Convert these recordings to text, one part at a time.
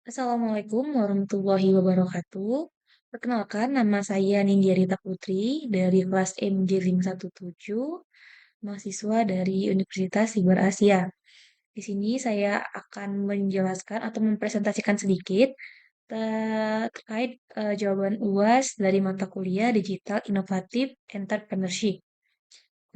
Assalamualaikum warahmatullahi wabarakatuh. Perkenalkan, nama saya Nindya Rita Putri dari kelas MJ517, mahasiswa dari Universitas Siber Asia. Di sini saya akan menjelaskan atau mempresentasikan sedikit terkait jawaban UAS dari mata kuliah Digital Inovatif Entrepreneurship.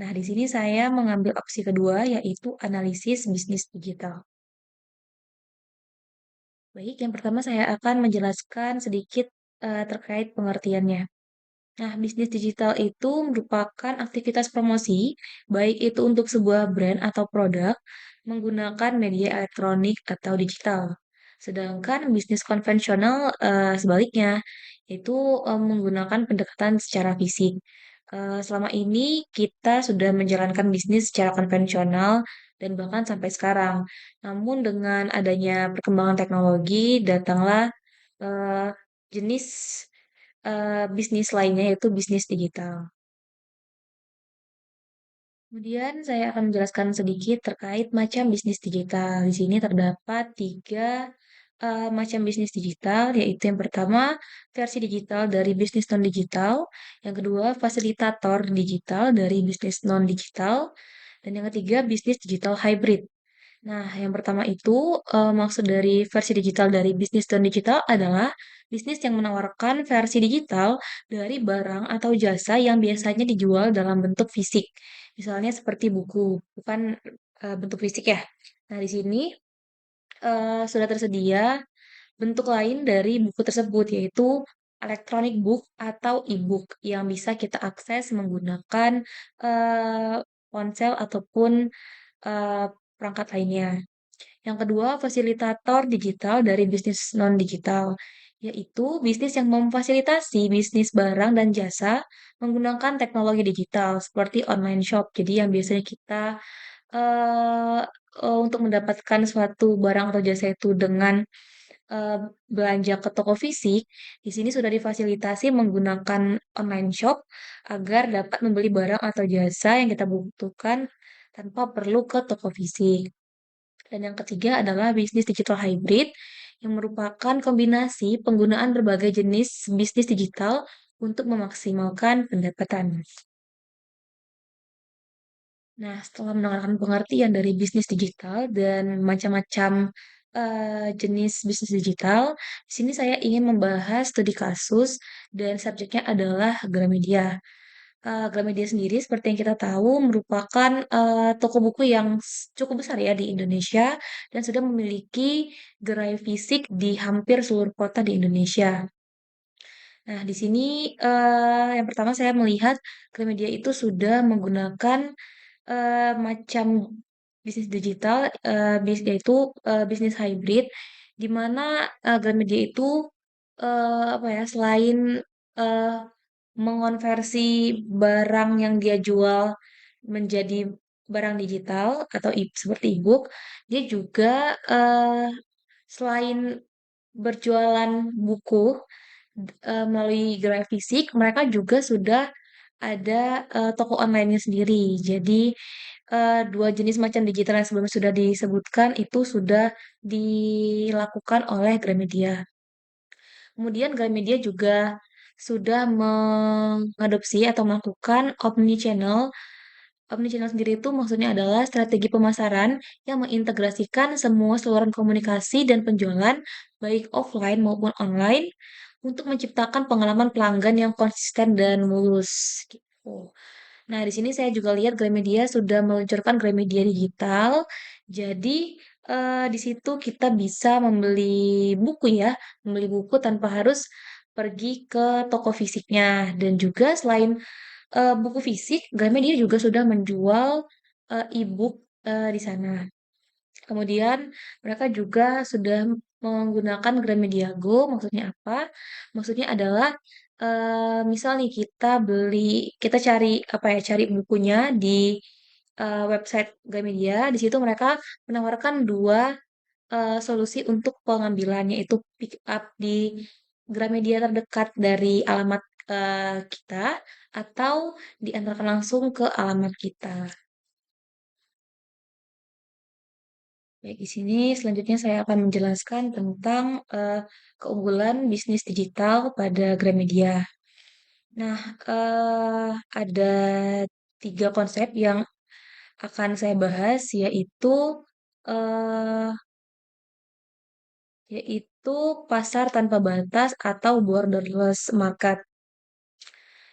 Nah, di sini saya mengambil opsi kedua, yaitu analisis bisnis digital. Baik, yang pertama saya akan menjelaskan sedikit terkait pengertiannya. Nah, bisnis digital itu merupakan aktivitas promosi, baik itu untuk sebuah brand atau produk, menggunakan media elektronik atau digital. Sedangkan bisnis konvensional sebaliknya, itu menggunakan pendekatan secara fisik. Selama ini kita sudah menjalankan bisnis secara konvensional dan bahkan sampai sekarang. Namun dengan adanya perkembangan teknologi, datanglah eh, jenis bisnis lainnya yaitu bisnis digital. Kemudian saya akan menjelaskan sedikit terkait macam bisnis digital. Di sini terdapat tiga macam bisnis digital, yaitu yang pertama versi digital dari bisnis non-digital, yang kedua fasilitator digital dari bisnis non-digital, dan yang ketiga bisnis digital hybrid. Nah, yang pertama itu maksud dari versi digital dari bisnis dan digital adalah bisnis yang menawarkan versi digital dari barang atau jasa yang biasanya dijual dalam bentuk fisik. Misalnya seperti buku, bukan bentuk fisik ya. Nah, di sini sudah tersedia bentuk lain dari buku tersebut, yaitu electronic book atau e-book yang bisa kita akses menggunakan eh, ponsel ataupun eh, perangkat lainnya. Yang kedua, fasilitator digital dari bisnis non-digital, yaitu bisnis yang memfasilitasi bisnis barang dan jasa menggunakan teknologi digital seperti online shop. Jadi yang biasanya kita eh, untuk mendapatkan suatu barang atau jasa itu dengan eh, belanja ke toko fisik, di sini sudah difasilitasi menggunakan online shop agar dapat membeli barang atau jasa yang kita butuhkan tanpa perlu ke toko fisik. Dan yang ketiga adalah bisnis digital hybrid, yang merupakan kombinasi penggunaan berbagai jenis bisnis digital untuk memaksimalkan pendapatan. Nah, setelah mendengarkan pengertian dari bisnis digital dan macam-macam jenis bisnis digital, di sini saya ingin membahas studi kasus dan subjeknya adalah Gramedia. Gramedia sendiri seperti yang kita tahu merupakan toko buku yang cukup besar ya di Indonesia dan sudah memiliki gerai fisik di hampir seluruh kota di Indonesia. Nah, di sini yang pertama saya melihat Gramedia itu sudah menggunakan macam bisnis digital, yaitu bisnis hybrid, di mana Gramedia itu apa ya, selain eh, mengonversi barang yang dia jual menjadi barang digital atau seperti e-book, dia juga selain berjualan buku melalui gerai fisik, mereka juga sudah ada toko online-nya sendiri. Jadi dua jenis macam digital yang sebelumnya sudah disebutkan itu sudah dilakukan oleh Gramedia. Kemudian Gramedia juga sudah mengadopsi atau melakukan omnichannel. Omnichannel sendiri itu maksudnya adalah strategi pemasaran yang mengintegrasikan semua saluran komunikasi dan penjualan, baik offline maupun online, untuk menciptakan pengalaman pelanggan yang konsisten dan mulus. Gitu. Nah, di sini saya juga lihat Gramedia sudah meluncurkan Gramedia Digital. Jadi, di situ kita bisa membeli buku ya, membeli buku tanpa harus pergi ke toko fisiknya. Dan juga selain buku fisik, Gramedia juga sudah menjual e-book di sana. Kemudian mereka juga sudah menggunakan Gramedia Go. Maksudnya apa? Maksudnya adalah misal nih kita cari apa ya, cari bukunya di website Gramedia. Di situ mereka menawarkan dua solusi untuk pengambilannya itu pick up di Gramedia terdekat dari alamat kita atau diantarkan langsung ke alamat kita. Baik, di sini selanjutnya saya akan menjelaskan tentang keunggulan bisnis digital pada Gramedia. Nah, ada tiga konsep yang akan saya bahas, eh, yaitu pasar tanpa batas atau borderless market.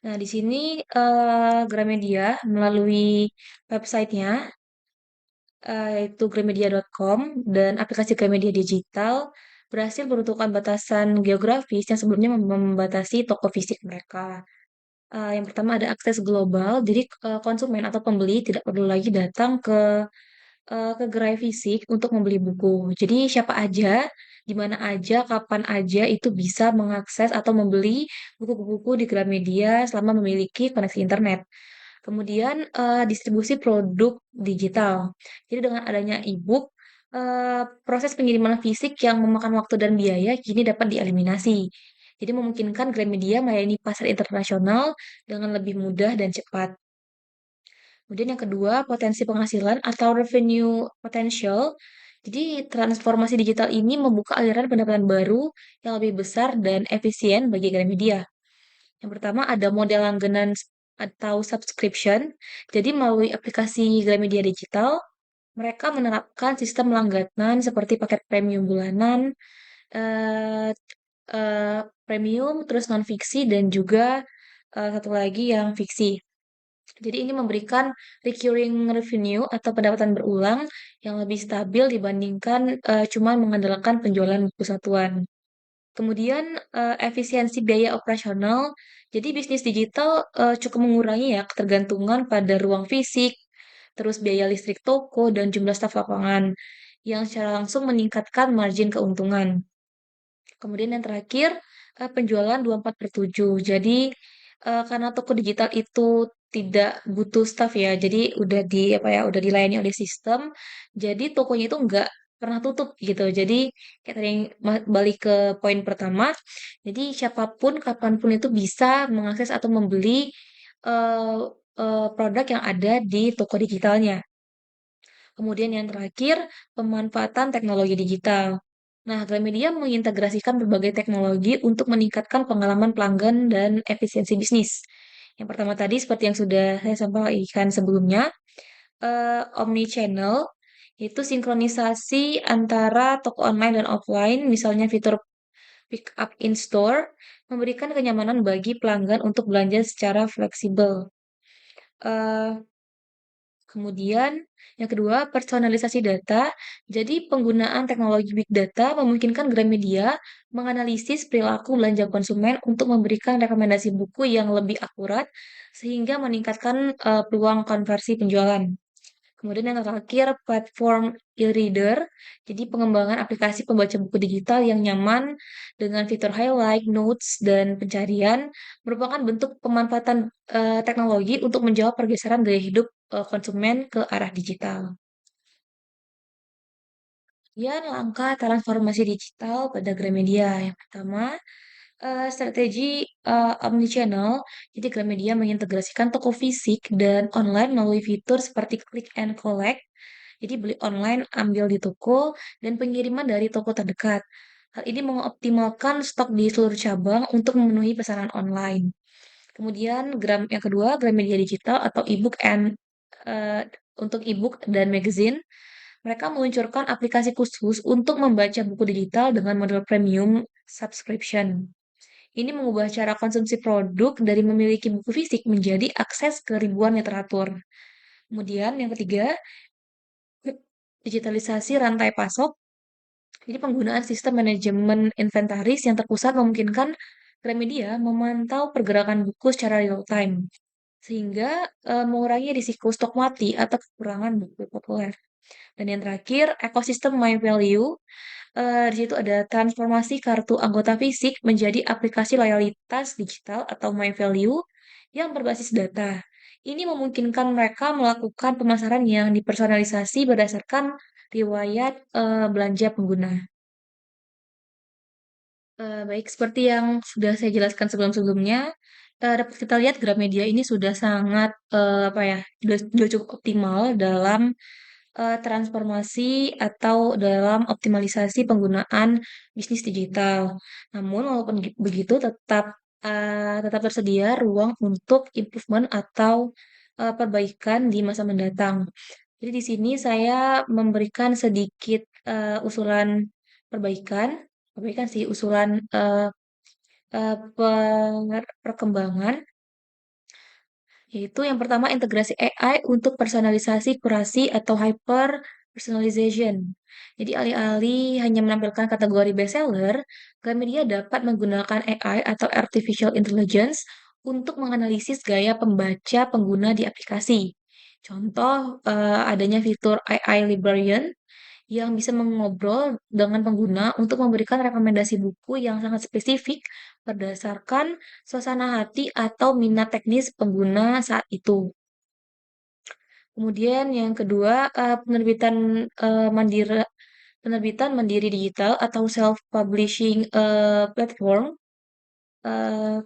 Nah, di sini Gramedia melalui websitenya yaitu gramedia.com dan aplikasi Gramedia Digital berhasil menentukan batasan geografis yang sebelumnya membatasi toko fisik mereka. Yang pertama ada akses global, jadi konsumen atau pembeli tidak perlu lagi datang ke gerai fisik untuk membeli buku. Jadi siapa aja, di mana aja, kapan aja itu bisa mengakses atau membeli buku-buku di Gramedia selama memiliki koneksi internet. Kemudian distribusi produk digital. Jadi dengan adanya e-book, proses pengiriman fisik yang memakan waktu dan biaya kini dapat dieliminasi. Jadi memungkinkan Gramedia melayani pasar internasional dengan lebih mudah dan cepat. Kemudian yang kedua, potensi penghasilan atau revenue potential. Jadi transformasi digital ini membuka aliran pendapatan baru yang lebih besar dan efisien bagi Gramedia. Yang pertama ada model langganan atau subscription. Jadi melalui aplikasi Gramedia Digital, mereka menerapkan sistem langganan seperti paket premium bulanan, eh, premium, terus non fiksi dan juga satu lagi yang fiksi. Jadi ini memberikan recurring revenue atau pendapatan berulang yang lebih stabil dibandingkan cuma mengandalkan penjualan buku satuan. Kemudian efisiensi biaya operasional. Jadi bisnis digital cukup mengurangi ya ketergantungan pada ruang fisik, terus biaya listrik toko dan jumlah staf lapangan yang secara langsung meningkatkan margin keuntungan. Kemudian yang terakhir, penjualan 24/7. Jadi, karena toko digital itu tidak butuh staff ya, jadi udah apa ya, udah dilayani oleh sistem, jadi tokonya itu nggak pernah tutup gitu. Jadi kayak tadi yang balik ke poin pertama, jadi siapapun kapanpun itu bisa mengakses atau membeli eh, produk yang ada di toko digitalnya. Kemudian yang terakhir, pemanfaatan teknologi digital. Nah, Gramedia mengintegrasikan berbagai teknologi untuk meningkatkan pengalaman pelanggan dan efisiensi bisnis. Yang pertama tadi, seperti yang sudah saya sampaikan sebelumnya, omni-channel, yaitu sinkronisasi antara toko online dan offline, misalnya fitur pick up in store, memberikan kenyamanan bagi pelanggan untuk belanja secara fleksibel. Eh, Kemudian, yang kedua, personalisasi data. Jadi, penggunaan teknologi big data memungkinkan Gramedia menganalisis perilaku belanja konsumen untuk memberikan rekomendasi buku yang lebih akurat, sehingga meningkatkan peluang konversi penjualan. Kemudian yang terakhir, platform e-reader. Jadi pengembangan aplikasi pembaca buku digital yang nyaman dengan fitur highlight, notes, dan pencarian merupakan bentuk pemanfaatan teknologi untuk menjawab pergeseran gaya hidup konsumen ke arah digital. Kemudian langkah transformasi digital pada Gramedia. Yang pertama, strategi omnichannel. Jadi Gramedia mengintegrasikan toko fisik dan online melalui fitur seperti click and collect. Jadi beli online, ambil di toko, dan pengiriman dari toko terdekat. Hal ini mengoptimalkan stok di seluruh cabang untuk memenuhi pesanan online. Kemudian yang kedua, Gramedia Digital atau ebook eh, untuk ebook dan magazine. Mereka meluncurkan aplikasi khusus untuk membaca buku digital dengan model premium subscription. Ini mengubah cara konsumsi produk dari memiliki buku fisik menjadi akses ke ribuan literatur. Kemudian yang ketiga, digitalisasi rantai pasok. Jadi penggunaan sistem manajemen inventaris yang terpusat memungkinkan Gramedia memantau pergerakan buku secara real time, sehingga mengurangi risiko stok mati atau kekurangan buku populer. Dan yang terakhir, ekosistem My Value. Di situ ada transformasi kartu anggota fisik menjadi aplikasi loyalitas digital atau My Value yang berbasis data. Ini memungkinkan mereka melakukan pemasaran yang dipersonalisasi berdasarkan riwayat belanja pengguna. Baik, seperti yang sudah saya jelaskan sebelum-sebelumnya, dapat kita lihat Gramedia ini sudah sangat apa ya, sudah cukup optimal dalam transformasi atau dalam optimalisasi penggunaan bisnis digital. Namun walaupun begitu tetap tersedia ruang untuk improvement atau perbaikan di masa mendatang. Jadi di sini saya memberikan sedikit usulan perbaikan, perbaikan sih usulan perkembangan, yaitu yang pertama integrasi AI untuk personalisasi, kurasi, atau hyper personalization. Jadi alih-alih hanya menampilkan kategori bestseller, Gramedia dapat menggunakan AI atau artificial intelligence untuk menganalisis gaya pembaca pengguna di aplikasi. Contoh adanya fitur AI Librarian yang bisa mengobrol dengan pengguna untuk memberikan rekomendasi buku yang sangat spesifik berdasarkan suasana hati atau minat teknis pengguna saat itu. Kemudian yang kedua, penerbitan mandiri digital atau self-publishing platform, eh,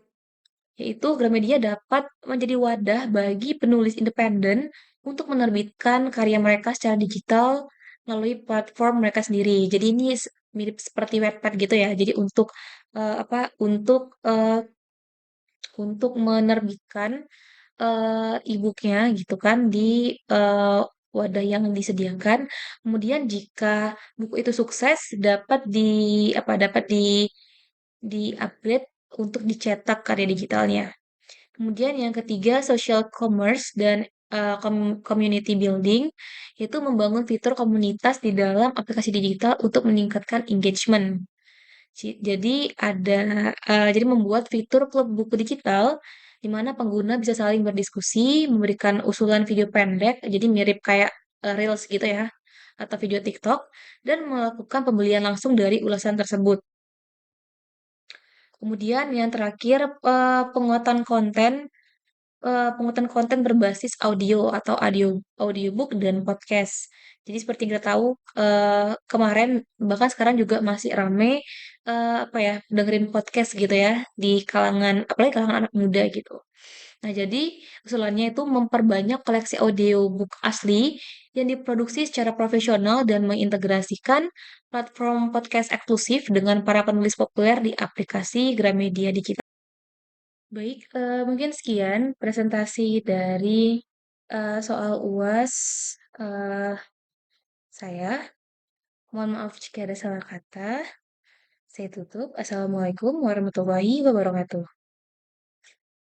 yaitu Gramedia dapat menjadi wadah bagi penulis independen untuk menerbitkan karya mereka secara digital melalui platform mereka sendiri. Jadi ini mirip seperti Wattpad gitu ya. Jadi untuk apa? Untuk menerbitkan e-booknya gitu kan di wadah yang disediakan. Kemudian jika buku itu sukses dapat di-upgrade untuk dicetak karya digitalnya. Kemudian yang ketiga, social commerce dan community building, yaitu membangun fitur komunitas di dalam aplikasi digital untuk meningkatkan engagement. Jadi membuat fitur klub buku digital di mana pengguna bisa saling berdiskusi, memberikan usulan video pendek, jadi mirip kayak Reels gitu ya, atau video TikTok, dan melakukan pembelian langsung dari ulasan tersebut. Kemudian yang terakhir, penguatan konten berbasis audio atau audiobook dan podcast. Jadi seperti kita tahu kemarin bahkan sekarang juga masih rame apa ya dengerin podcast gitu ya di kalangan apalagi kalangan anak muda gitu. Nah, jadi usulannya itu memperbanyak koleksi audiobook asli yang diproduksi secara profesional dan mengintegrasikan platform podcast eksklusif dengan para penulis populer di aplikasi Gramedia Digital. Baik, mungkin sekian presentasi dari soal UAS eh, saya. Mohon maaf jika ada salah kata. Saya tutup. Assalamualaikum warahmatullahi wabarakatuh.